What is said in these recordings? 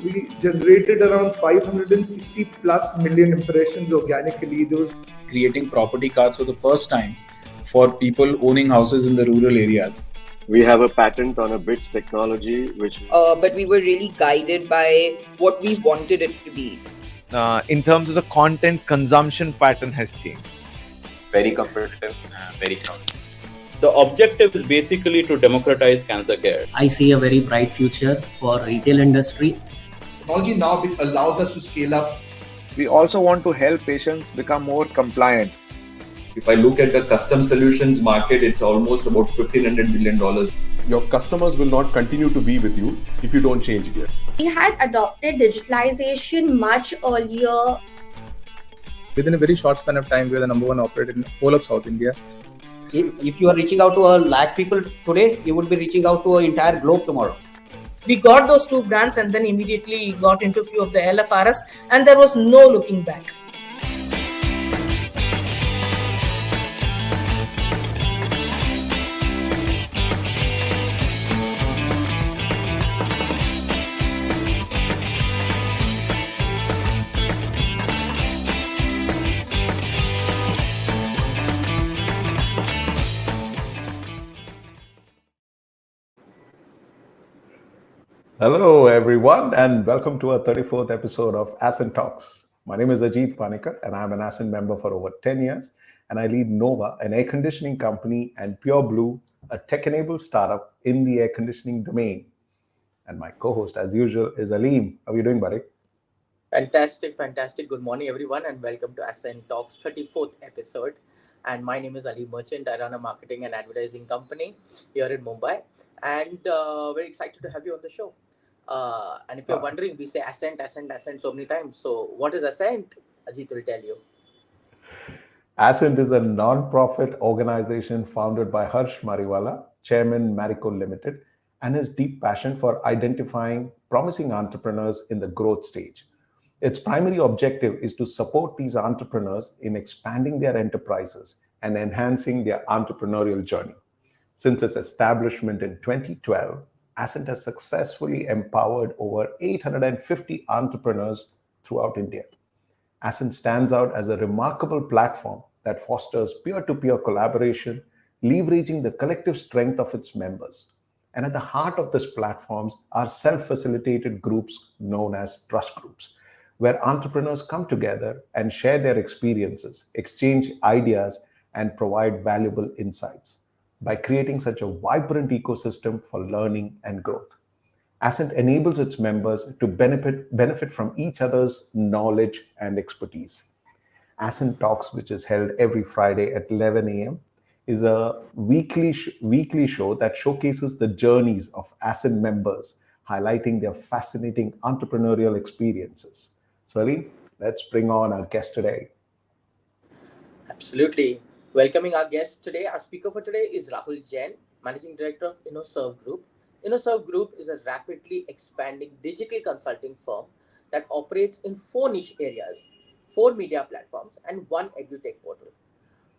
We generated around 560 plus million impressions organically. Those creating property cards for the first time for people owning houses in the rural areas. We have a patent on a bits technology, which. But we were really guided by what we wanted it to be. In terms of the content consumption pattern has changed. Very competitive, very crowded. The objective is basically to democratize cancer care. I see a very bright future for retail industry. technology now allows us to scale up. We also want to help patients become more compliant. If I look at the custom solutions market, it's almost about $1,500 billion. Your customers will not continue to be with you if you don't change gear. We had adopted digitalization much earlier. Within a very short span of time, we are the number one operator in the whole of South India. If you are reaching out to a lakh people today, you would be reaching out to an entire globe tomorrow. We got those two brands and then immediately got into a few of the LFRs, and there was no looking back. Hello, everyone, and welcome to our 34th episode of Ascent Talks. My name is Ajit and I'm an Ascent member for over 10 years, and I lead Nova, an air conditioning company, and Pure Blue, a tech-enabled startup in the air conditioning domain. And my co-host, as usual, is Aleem. How are you doing, buddy? Fantastic. Good morning, everyone, and welcome to Ascent Talks 34th episode. And my name is Aleem Merchant. I run a marketing and advertising company here in Mumbai, and very excited to have you on the show. And if you're wondering, we say Ascent so many times. So what is Ascent? Ajit will tell you. Ascent is a non-profit organization founded by Harsh Mariwala, Chairman, Marico Limited, and his deep passion for identifying promising entrepreneurs in the growth stage. Its primary objective is to support these entrepreneurs in expanding their enterprises and enhancing their entrepreneurial journey. Since its establishment in 2012, Ascent has successfully empowered over 850 entrepreneurs throughout India. Ascent stands out as a remarkable platform that fosters peer-to-peer collaboration, leveraging the collective strength of its members. And at the heart of these platforms are self-facilitated groups known as trust groups, where entrepreneurs come together and share their experiences, exchange ideas, and provide valuable insights. By creating such a vibrant ecosystem for learning and growth, Ascent enables its members to benefit from each other's knowledge and expertise. Ascent Talks, which is held every Friday at 11 a.m., is a weekly show that showcases the journeys of Ascent members, highlighting their fascinating entrepreneurial experiences. So, Ali, let's bring on our guest today. Absolutely. Welcoming our guest today, our speaker for today is Rahul Jain, Managing Director of InnoServ Group. InnoServ Group is a rapidly expanding digital consulting firm that operates in 4 niche areas, 4 media platforms, and 1 edutech portal.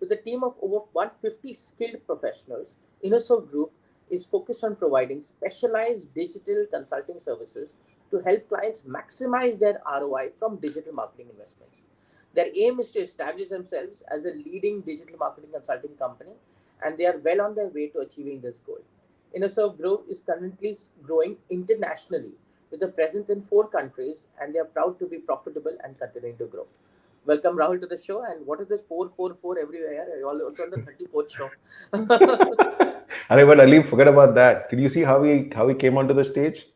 With a team of over 150 skilled professionals, InnoServ Group is focused on providing specialized digital consulting services to help clients maximize their ROI from digital marketing investments. Their aim is to establish themselves as a leading digital marketing consulting company, and they are well on their way to achieving this goal. InnoServ Group is currently growing internationally with a presence in 4 countries, and they are proud to be profitable and continuing to grow. Welcome, Rahul, to the show. And what is this 444 everywhere? You're also on the 34th show. But Ali, forget about that. Did you see how he came onto the stage?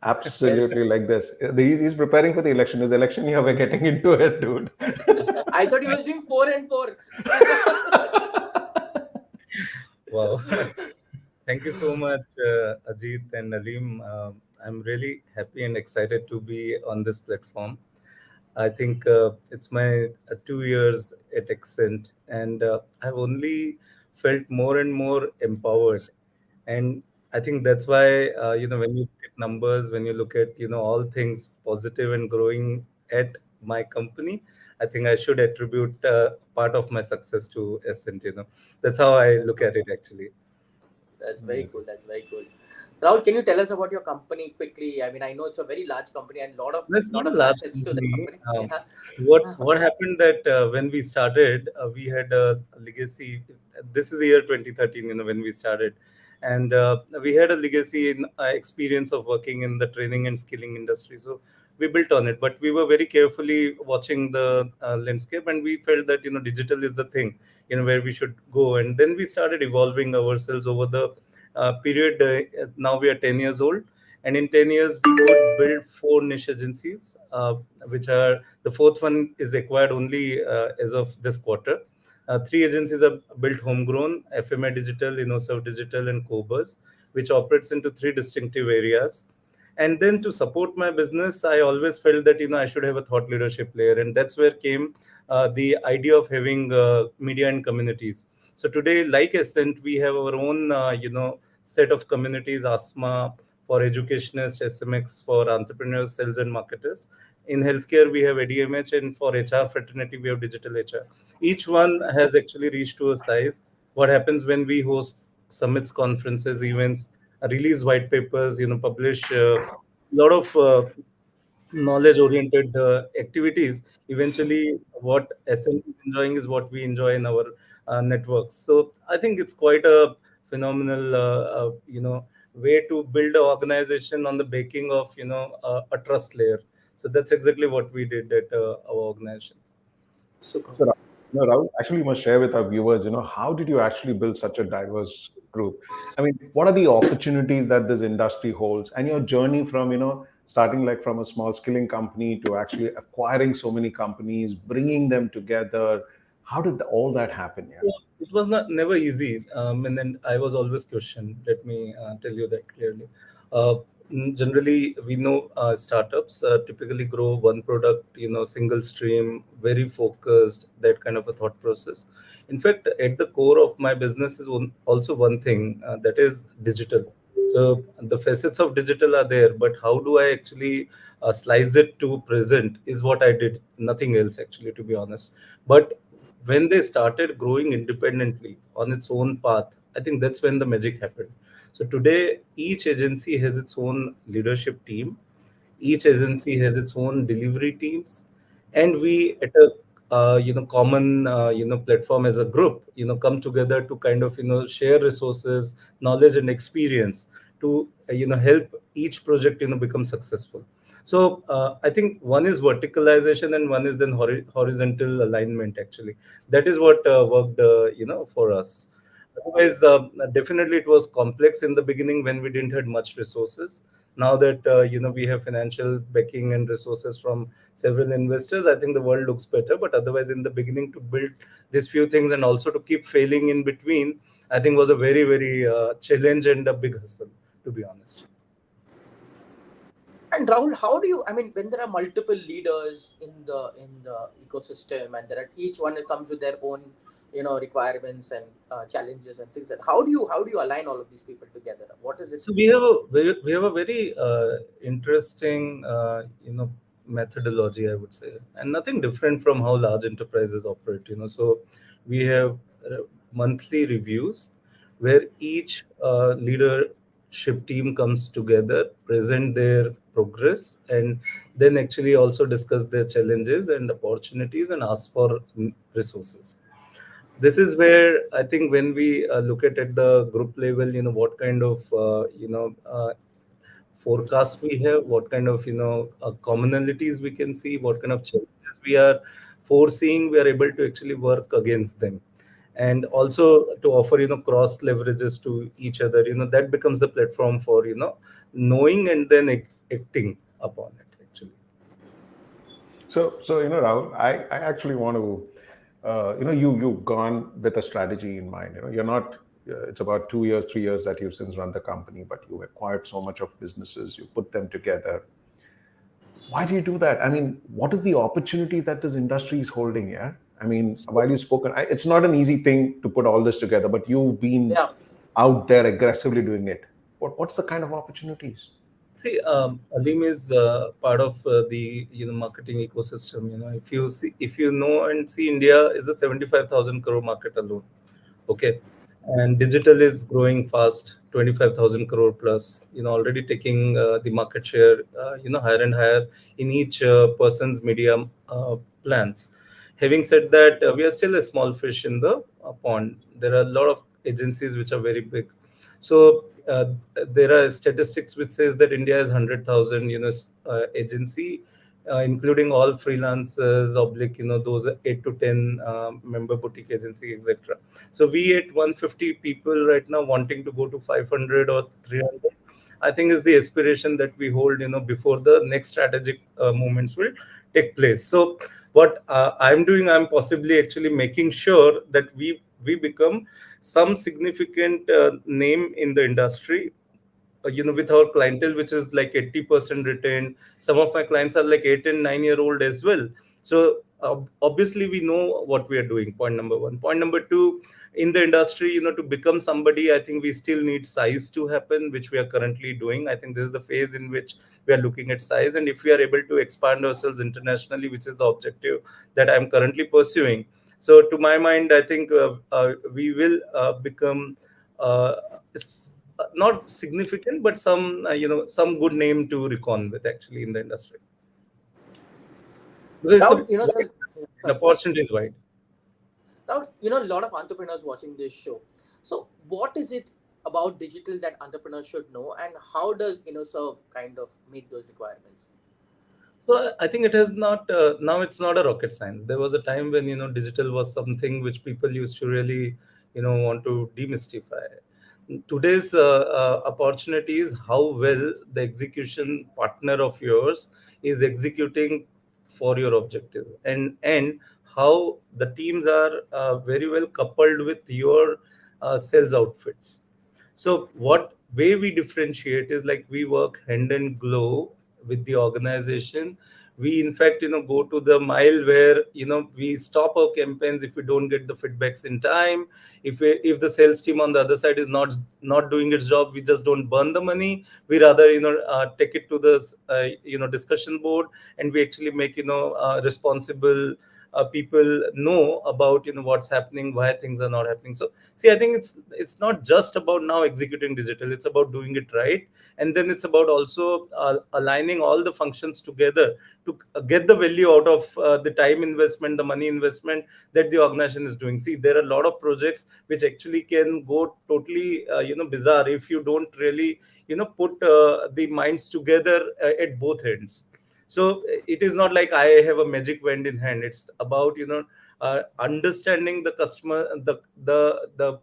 Absolutely, yes. Like this. He's preparing for the election. His election year, we're getting into it, dude. I thought he was doing 4 and 4. Wow. Thank you so much, Ajit and Aleem. I'm really happy and excited to be on this platform. I think it's my 2 years at Ascent, and I've only felt more and more empowered. And I think that's why, when you look at numbers, when you look at, all things positive and growing at my company, I think I should attribute part of my success to Ascent. That's how I look at it, actually. That's very cool. That's very cool. Rahul, can you tell us about your company quickly? I mean, I know it's a very large company and That's not lot a of large facets to the company. company. What happened that when we started, we had a legacy. This is the year 2013, when we started, and we had a legacy in experience of working in the training and skilling industry. So we built on it, but we were very carefully watching the landscape, and we felt that digital is the thing, where we should go. And then we started evolving ourselves over the period. Now we are 10 years old, and in 10 years we could build 4 niche agencies, which are the fourth one is acquired only as of this quarter. 3 agencies are built homegrown: FMI Digital, InnoServ Digital, and Cobus, which operates into 3 distinctive areas. And then to support my business, I always felt that I should have a thought leadership layer, and that's where came the idea of having media and communities. So today, like Ascent, we have our own set of communities: ASMA for educationists, SMX for entrepreneurs, sales and marketers. In healthcare, we have ADMH, and for HR fraternity, we have digital HR. Each one has actually reached to a size. What happens when we host summits, conferences, events, release white papers, publish a lot of knowledge oriented activities. Eventually, what SN is enjoying is what we enjoy in our networks. So I think it's quite a phenomenal way to build an organization on the baking of a trust layer. So that's exactly what we did at our organization. Super. So, Rahul, actually, you must share with our viewers, how did you actually build such a diverse group? I mean, what are the opportunities that this industry holds, and your journey from, starting like from a small skilling company to actually acquiring so many companies, bringing them together? How did all that happen? Yeah? It was never easy, and then I was always questioned. Let me tell you that clearly. Generally, we know startups typically grow one product, single stream, very focused, that kind of a thought process. In fact, at the core of my business is also one thing, that is digital. So the facets of digital are there, but how do I actually slice it to present is what I did. Nothing else, actually, to be honest. But when they started growing independently on its own path, I think that's when the magic happened. So today, each agency has its own leadership team. Each agency has its own delivery teams, and we at a common platform as a group come together to kind of share resources, knowledge, and experience to help each project become successful. So I think one is verticalization and one is then horizontal alignment. Actually, that is what worked for us. Otherwise, definitely it was complex in the beginning when we didn't have much resources. Now that we have financial backing and resources from several investors, I think the world looks better. But otherwise, in the beginning, to build these few things and also to keep failing in between, I think was a very, very challenge and a big hustle, to be honest. And Rahul, how do you? I mean, when there are multiple leaders in the ecosystem, and there are each one comes with their own requirements and challenges and things. And how do you align all of these people together? What is it? So we have a very interesting methodology, I would say, and nothing different from how large enterprises operate. So we have monthly reviews where each leadership team comes together, present their progress, and then actually also discuss their challenges and opportunities and ask for resources. This is where I think when we look at the group level, what kind of forecast we have, what kind of commonalities we can see, what kind of challenges we are foreseeing, we are able to actually work against them, and also to offer cross leverages to each other. That becomes the platform for knowing and then acting upon it. Actually, so Rahul, I actually want to. You've gone with a strategy in mind. You're not. It's about 2 years, 3 years that you've since run the company, but you acquired so much of businesses. You put them together. Why do you do that? I mean, what is the opportunities that this industry is holding? Yeah. I mean, while you've spoken, it's not an easy thing to put all this together, but you've been out there aggressively doing it. What's the kind of opportunities? See, Aleem is part of the marketing ecosystem. If you know and see, India is a 75,000 crore market alone. Okay, and digital is growing fast, 25,000 crore plus, already taking the market share, higher and higher in each person's media plans. Having said that, we are still a small fish in the pond. There are a lot of agencies which are very big. So there are statistics which says that India is 100,000, agency, including all freelancers, oblique, those 8 to 10 member boutique agency, etc. So we at 150 people right now wanting to go to 500 or 300. I think is the aspiration that we hold, before the next strategic movements will take place. So what I'm doing, I'm possibly actually making sure that we become some significant name in the industry, with our clientele, which is like 80% retained. Some of my clients are like 8 and 9 year old as well. So obviously we know what we are doing. Point number one. Point number two, in the industry, to become somebody, I think we still need size to happen, which we are currently doing. I think this is the phase in which we are looking at size. And if we are able to expand ourselves internationally, which is the objective that I'm currently pursuing. So to my mind, I think we will become not significant, but some some good name to reckon with actually in the industry. Because Now, the opportunity is wide. Now, a lot of entrepreneurs watching this show. So, what is it about digital that entrepreneurs should know, and how does InnoServ kind of meet those requirements? So I think it has not now. It's not a rocket science. There was a time when digital was something which people used to really want to demystify. Today's opportunity is how well the execution partner of yours is executing for your objective, and how the teams are very well coupled with your sales outfits. So what way we differentiate is like we work hand in glove with the organization. We in fact go to the mile where we stop our campaigns if we don't get the feedbacks in time. If the sales team on the other side is not doing its job, we just don't burn the money. We rather take it to the discussion board, and we actually make responsible people know about what's happening, why things are not happening. So see, I think it's not just about now executing digital, it's about doing it right. And then it's about also aligning all the functions together to get the value out of the time investment, the money investment that the organization is doing. See, there are a lot of projects which actually can go totally bizarre if you don't really put the minds together at both ends. So it is not like I have a magic wand in hand. It's about understanding the customer, the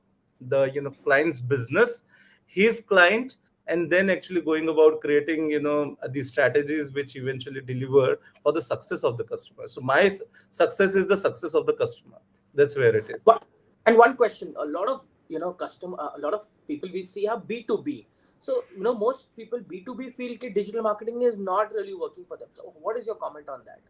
client's business, his client, and then actually going about creating the strategies which eventually deliver for the success of the customer. So my success is the success of the customer. That's where it is. And one question: a lot of a lot of people we see are B2B. So most people B2B feel that digital marketing is not really working for them. So what is your comment on that?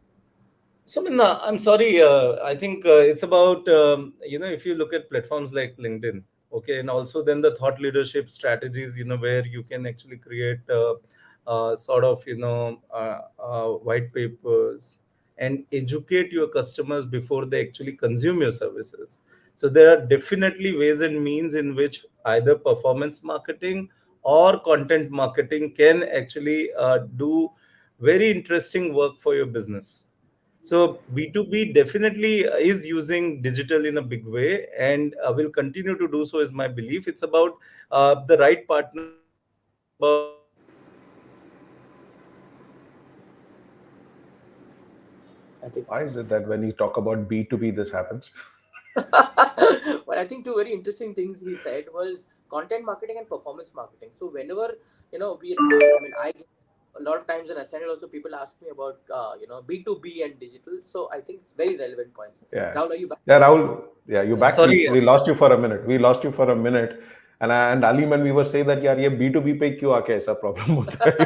So, I'm sorry. I think it's about, if you look at platforms like LinkedIn, okay, and also then the thought leadership strategies, where you can actually create sort of, white papers and educate your customers before they actually consume your services. So there are definitely ways and means in which either performance marketing or content marketing can actually do very interesting work for your business. So B2B definitely is using digital in a big way, and will continue to do so, is my belief. It's about the right partners. It's about Why is it that when you talk about B2B, this happens? Well, I think two very interesting things he said was content marketing and performance marketing. So whenever I get a lot of times in Ascent also people ask me about B2B and digital. So I think it's very relevant points. Yeah. Rahul, are you back? Yeah, Rahul. Yeah, you back. Sorry. We lost you for a minute. And Aleem, and we were saying that यार ये B2B पे क्यों आके ऐसा problem होता है,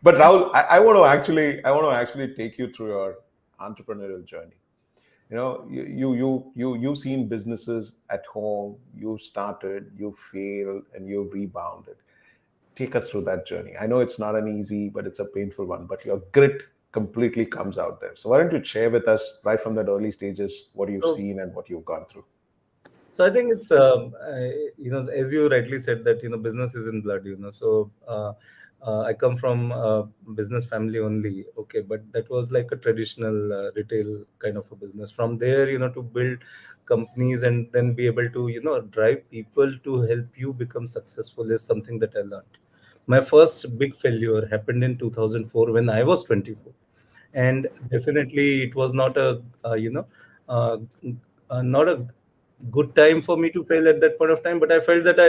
But Rahul, I want to actually take you through your entrepreneurial journey. You've seen businesses at home. You started, you failed, and you rebounded. Take us through that journey. I know it's not an easy, but it's a painful one. But your grit completely comes out there. So why don't you share with us right from that early stages what you've So- seen and what you've gone through? So I think it's as you rightly said that business is in blood. So I come from a business family only. Okay, but that was like a traditional retail kind of a business. From there, to build companies and then be able to drive people to help you become successful is something that I learned. My first big failure happened in 2004 when I was 24, and definitely it was not a uh, not a good time for me to fail at that point of time, but I felt that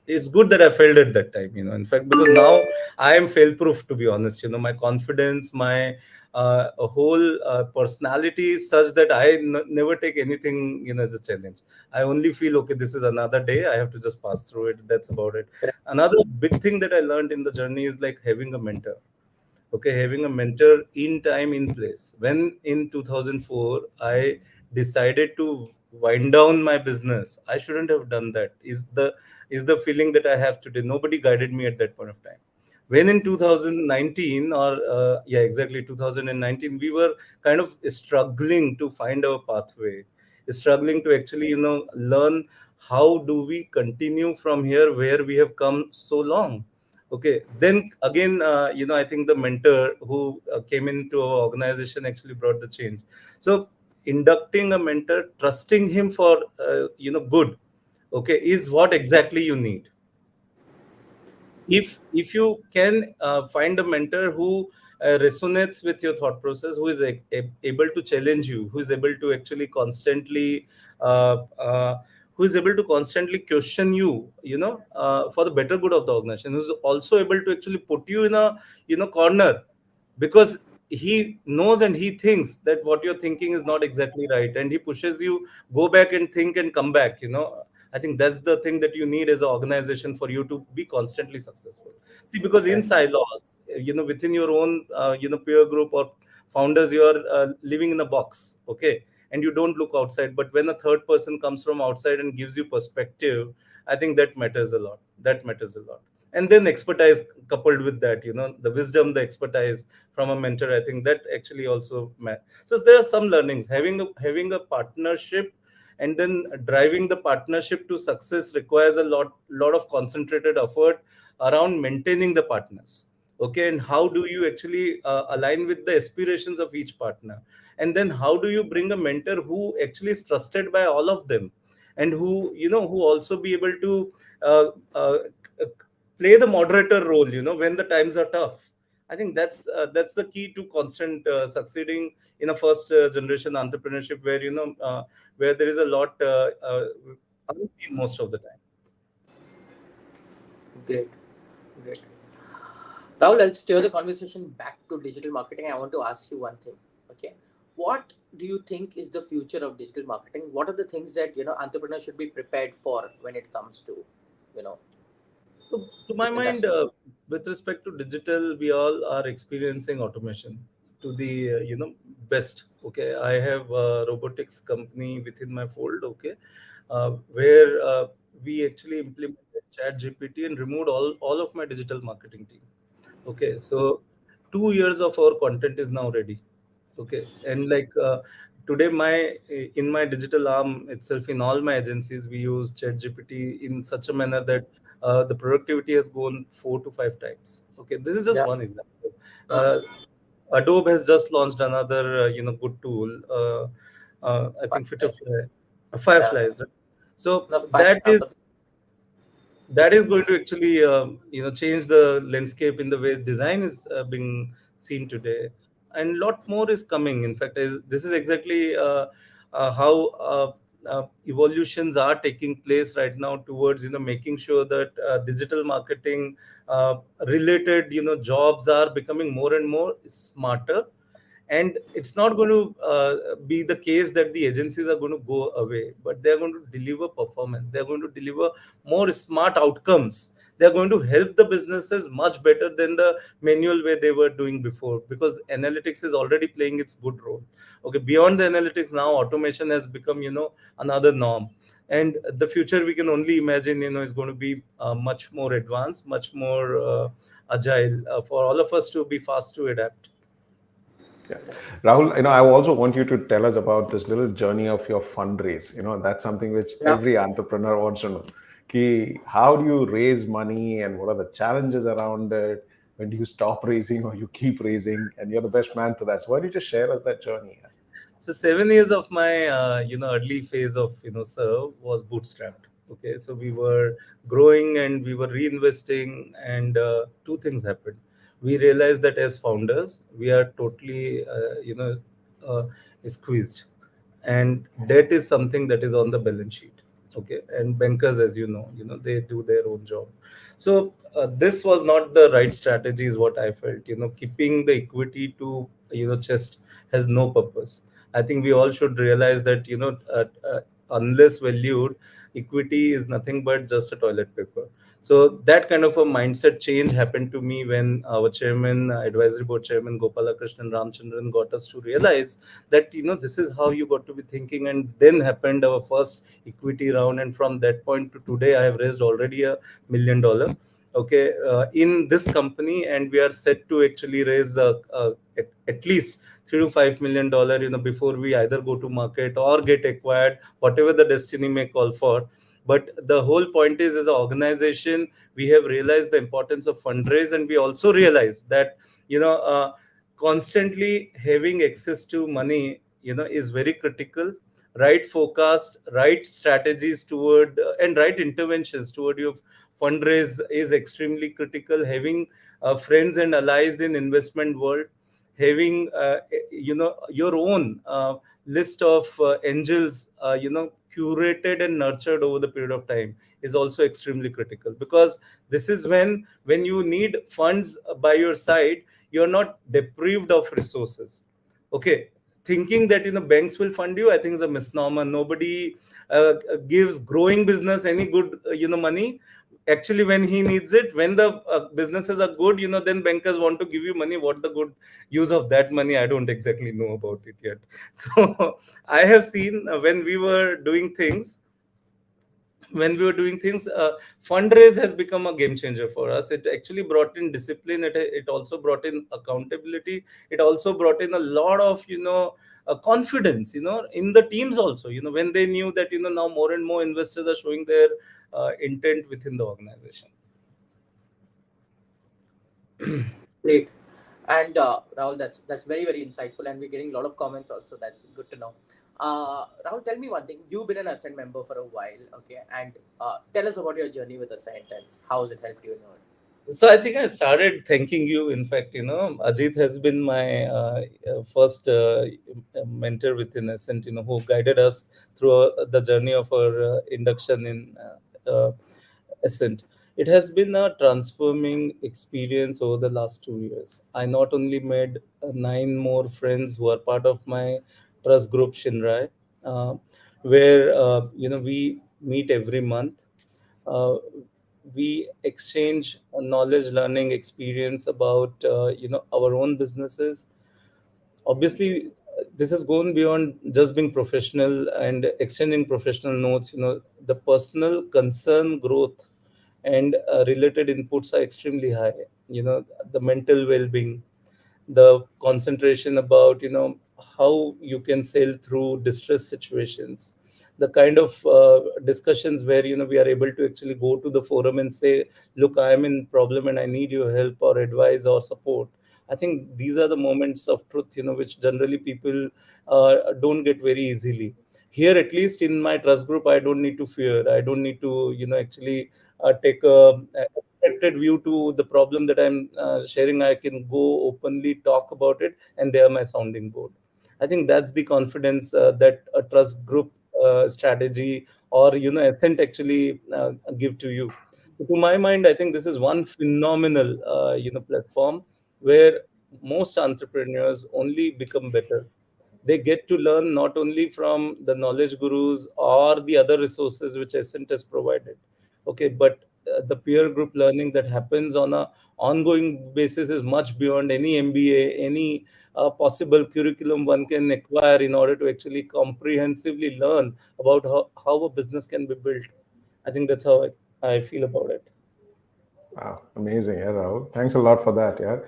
it's good that I failed at that time, in fact, because now I am fail proof, to be honest. My confidence, my whole personality is such that I never take anything as a challenge. I only feel, okay, this is another day, I have to just pass through it. That's about it. Another big thing that I learned in the journey is like having a mentor. Okay, having a mentor in time, in place. When in 2004 I decided to wind down my business, I shouldn't have done that, is the feeling that I have today. Nobody guided me at that point of time. When in 2019, or yeah, exactly 2019, we were kind of struggling to find our pathway, struggling to actually learn how do we continue from here where we have come so long. Okay, then again, I think the mentor who came into our organization actually brought the change. So inducting a mentor, trusting him for good, okay, is what exactly you need. If you can find a mentor who resonates with your thought process, who is able to challenge you, who is able to actually constantly uh, uh, who is able to constantly question you, for the better good of the organization, who's also able to actually put you in a corner, because he knows and he thinks that what you're thinking is not exactly right, and he pushes you, go back and think and come back. I think that's the thing that you need as an organization for you to be constantly successful. See, because in silos, within your own, peer group or founders, you are living in a box, okay, and you don't look outside. But when a third person comes from outside and gives you perspective, I think that matters a lot. That matters a lot. And then expertise coupled with that, the wisdom, the expertise from a mentor, I think that actually also matters. So there are some learnings. Having a partnership and then driving the partnership to success requires a lot of concentrated effort around maintaining the partners. Okay, and how do you actually align with the aspirations of each partner, and then how do you bring a mentor who actually is trusted by all of them, and who also be able to uh, uh, play the moderator role, when the times are tough. I think that's the key to constant succeeding in a first generation entrepreneurship, where where there is a lot unseen most of the time. Great, great. Rahul, I'll steer the conversation back to digital marketing. I want to ask you one thing. Okay, what do you think is the future of digital marketing? What are the things that entrepreneurs should be prepared for when it comes to So, to my mind, with respect to digital, we all are experiencing automation to the best. Okay, I have a robotics company within my fold. Okay, where we actually implemented Chat GPT and removed all of my digital marketing team. Okay, so 2 years of our content is now ready. Okay, and like today, in my digital arm itself, in all my agencies, we use Chat GPT in such a manner that the productivity has gone 4 to 5 times. Okay, this is just one example. Adobe has just launched another good tool. I think Fireflies. Right? So that is going to actually change the landscape in the way design is being seen today, and lot more is coming. In fact, this is exactly how evolutions are taking place right now towards making sure that digital marketing related jobs are becoming more and more smarter. And it's not going to be the case that the agencies are going to go away, but they're going to deliver performance, they're going to deliver more smart outcomes, they're going to help the businesses much better than the manual way they were doing before, because analytics is already playing its good role. Okay, beyond the analytics, now automation has become another norm, and the future we can only imagine is going to be much more advanced, much more agile, for all of us to be fast to adapt. Yeah. Rahul, I also want you to tell us about this little journey of your fundraise. That's something which every entrepreneur wants to know. How do you raise money and what are the challenges around it? When do you stop raising or you keep raising? And you're the best man to that. So why don't you just share us that journey? So 7 years of my early phase of serve was bootstrapped. Okay, so we were growing and we were reinvesting, and two things happened. We realized that as founders, we are totally uh, squeezed, and debt is something that is on the balance sheet. Okay, and bankers, as they do their own job. So this was not the right strategy, is what I felt. Keeping the equity to chest has no purpose. I think we all should realize that unless valued, equity is nothing but just a toilet paper. So that kind of a mindset change happened to me when our chairman, advisory board chairman Gopalakrishnan Ramchandran, got us to realize that this is how you got to be thinking. And then happened our first equity round, and from that point to today, I have raised already $1 million. Okay, in this company, and we are set to actually raise at least $3 to $5 million, before we either go to market or get acquired, whatever the destiny may call for. But the whole point is, as an organization, we have realized the importance of fundraise, and we also realize that constantly having access to money is very critical. Right forecast, right strategies toward and right interventions toward your fundraise is extremely critical. Having friends and allies in investment world, having your own list of angels curated and nurtured over the period of time is also extremely critical, because this is when you need funds by your side, you're not deprived of resources. Okay, thinking that banks will fund you, I think, is a misnomer. Nobody gives growing business any good money. Actually, when he needs it, when the businesses are good, then bankers want to give you money. What the good use of that money, I don't exactly know about it yet. So I have seen when we were doing things, fundraise has become a game changer for us. It actually brought in discipline. It also brought in accountability. It also brought in a lot of confidence in the teams also, when they knew that now more and more investors are showing their intent within the organization. Great. And Rahul, that's very, very insightful, and we're getting a lot of comments also. That's good to know. Rahul, tell me one thing. You've been an Ascent member for a while, okay? And tell us about your journey with Ascent and how has it helped you in your. So I think I started thanking you. In fact, Ajit has been my first mentor within Ascent, who guided us through the journey of our induction in Ascent. It has been a transforming experience over the last 2 years. I not only made 9 more friends who are part of my trust group Shinrai, where we meet every month. Uh, we exchange knowledge, learning, experience about our own businesses. Obviously, this has gone beyond just being professional and exchanging professional notes. The personal concern, growth, and related inputs are extremely high. The mental well-being, the concentration about how you can sail through distress situations, the kind of discussions where we are able to actually go to the forum and say, look, I am in problem and I need your help or advice or support. I think these are the moments of truth which generally people don't get very easily. Here, at least in my trust group, I don't need to fear. I don't need to actually take a accepted view to the problem that I'm sharing. I can go openly talk about it, and they are my sounding board. I think that's the confidence that a trust group strategy or Ascent actually give to you. So to my mind, I think this is one phenomenal platform where most entrepreneurs only become better. They get to learn not only from the knowledge gurus or the other resources which Ascent has provided, okay, but the peer group learning that happens on a ongoing basis is much beyond any MBA, any possible curriculum one can acquire in order to actually comprehensively learn about how a business can be built. I think that's how I feel about it. Wow, amazing, yeah, Rahul. Thanks a lot for that. Yeah.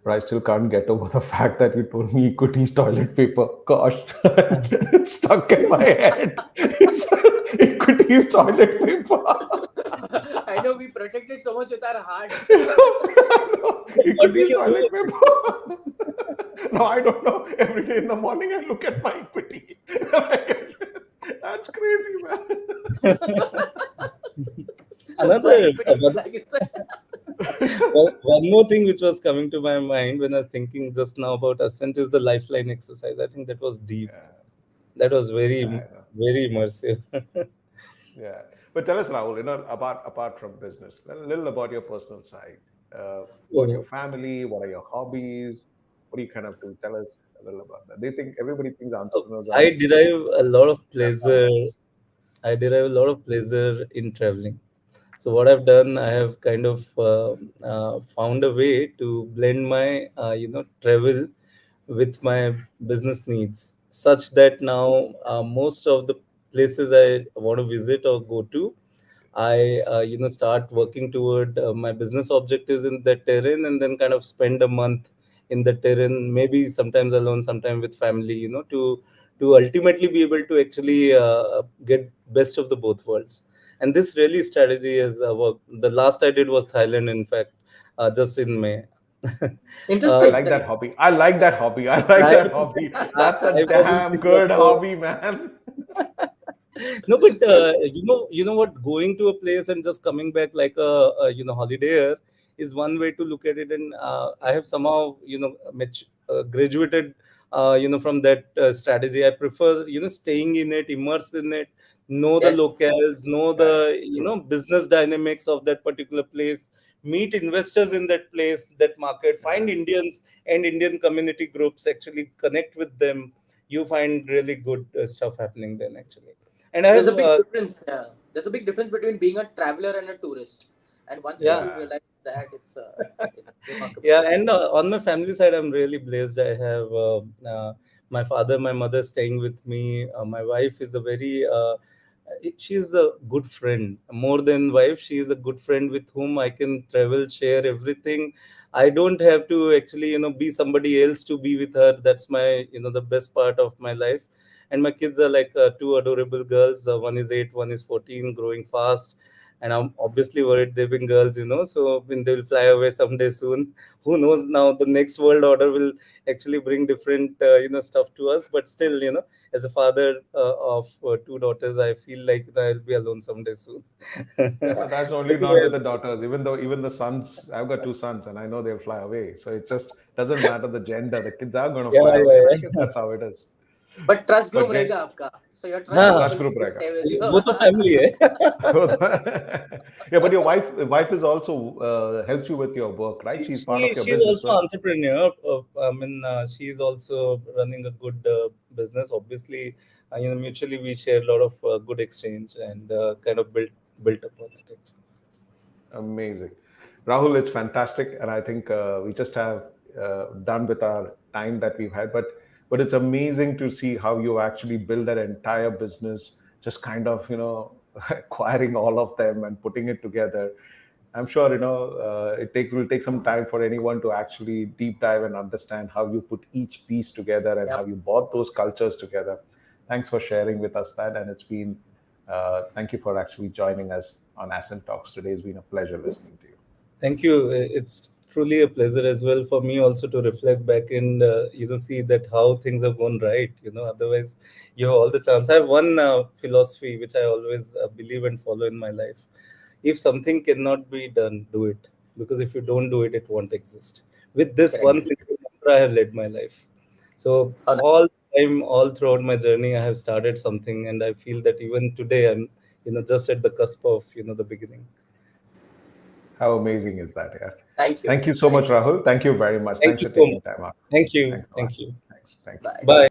but I still can't get over the fact that you told me equities toilet paper. Gosh, it's stuck in my head. It's equities toilet paper. I know we protected so much with our heart. Equities toilet paper. No, I don't know. Every day in the morning, I look at my equity. That's crazy, man. One more thing which was coming to my mind when I was thinking just now about Ascent is the lifeline exercise. I think that was deep. That was very immersive. Yeah. But tell us, Rahul, apart from business, a little about your personal side. What are your family? What are your hobbies? What do you kind of do? Tell us a little about that. Everybody thinks entrepreneurs are. I derive a lot of pleasure. In traveling. So what I've done, I have kind of found a way to blend my travel with my business needs, such that now most of the places I want to visit or go to, I start working toward my business objectives in that terrain, and then kind of spend a month in the terrain, maybe sometimes alone, sometimes with family, to ultimately be able to actually get best of the both worlds. And this really strategy has worked. The last I did was Thailand, in fact, just in May. Interesting. I like that hobby. That's a damn good hobby, man. No, but you know what? Going to a place and just coming back like a holidayer is one way to look at it. And I have somehow graduated from that strategy. I prefer staying in it, immerse in it, know the locales, know the business dynamics of that particular place, meet investors in that place, that market, find Indians and Indian community groups, actually connect with them. You find really good stuff happening then, actually. And there's a big difference. Yeah, there's a big difference between being a traveler and a tourist. And once people realize that, it's remarkable. Yeah, and on my family side, I'm really blessed. I have my father, my mother staying with me. My wife is she's a good friend. More than wife, she is a good friend with whom I can travel, share everything. I don't have to actually, be somebody else to be with her. That's my, the best part of my life. And my kids are like two adorable girls. One is 8, one is 14, growing fast. And I'm obviously worried they've been girls, so when they'll fly away someday soon, who knows, now the next world order will actually bring different, stuff to us. But still, as a father of 2 daughters, I feel like I'll be alone someday soon. But that's only not with the daughters. Even the sons, I've got 2 sons and I know they'll fly away. So it just doesn't matter the gender. The kids are going to fly away. I guess that's how it is. But trust group रहेगा आपका. So your trust group रहेगा. वो तो family है. Yeah, but your wife is also helps you with your work, right? She's part of your business. She's also entrepreneur. She's also running a good business. Obviously, mutually we share a lot of good exchange and kind of built upon it. Amazing. Rahul, it's fantastic. And I think we just have done with our time that we've had. But it's amazing to see how you actually build that entire business, just kind of, acquiring all of them and putting it together. I'm sure, it will take some time for anyone to actually deep dive and understand how you put each piece together and how you brought those cultures together. Thanks for sharing with us that. And it's been, thank you for actually joining us on Ascent Talks today. It's been a pleasure listening to you. Thank you. It's truly a pleasure as well for me also to reflect back and see that how things have gone right. Otherwise you have all the chance. I have one philosophy which I always believe and follow in my life. If something cannot be done, do it, because if you don't do it, it won't exist. With this one single mantra, I have led my life. So all throughout my journey, I have started something, and I feel that even today I'm just at the cusp of the beginning. How amazing is that? Yeah. Thank you. Thank you so much, Rahul. Thank you very much. Thanks for taking time out. Thank you. Thank you. Bye.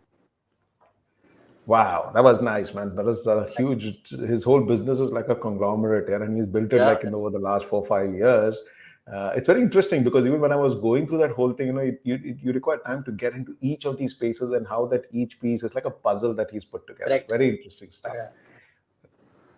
Wow, that was nice, man. That was a huge. His whole business is like a conglomerate, and he's built it over the last 4-5 years. It's very interesting because even when I was going through that whole thing, you require time to get into each of these spaces and how that each piece is like a puzzle that he's put together. Correct. Very interesting stuff. Yeah.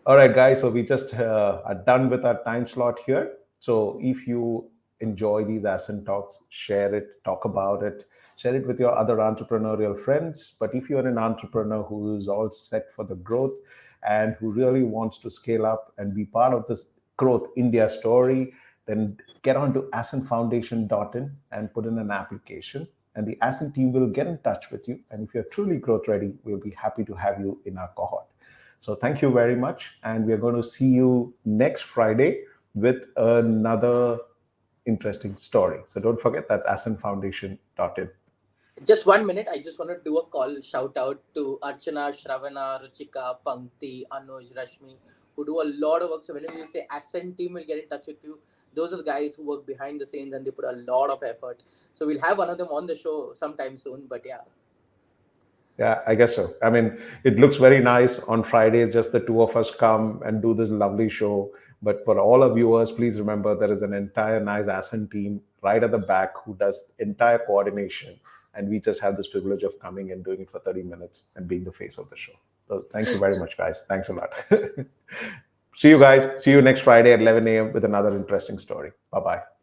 All right, guys. So we just are done with our time slot here. So if you enjoy these Ascent Talks, share it, talk about it, share it with your other entrepreneurial friends. But if you're an entrepreneur who is all set for the growth and who really wants to scale up and be part of this growth India story, then get on to ascentfoundation.in and put in an application. And the Ascent team will get in touch with you. And if you're truly growth ready, we'll be happy to have you in our cohort. So thank you very much. And we're going to see you next Friday with another interesting story. So don't forget, that's ascentfoundation.in. Just 1 minute. I just want to do a call, shout out to Archana, Shravana, Ruchika, Pankti, Anuj, Rashmi, who do a lot of work. So whenever you say Ascent team will get in touch with you, those are the guys who work behind the scenes and they put a lot of effort. So we'll have one of them on the show sometime soon. But yeah. Yeah, I guess so. I mean, it looks very nice on Fridays, just the two of us come and do this lovely show. But for all our viewers, please remember there is an entire nice Ascent team right at the back who does entire coordination. And we just have this privilege of coming and doing it for 30 minutes and being the face of the show. So thank you very much, guys. Thanks a lot. See you guys. See you next Friday at 11 a.m. with another interesting story. Bye-bye.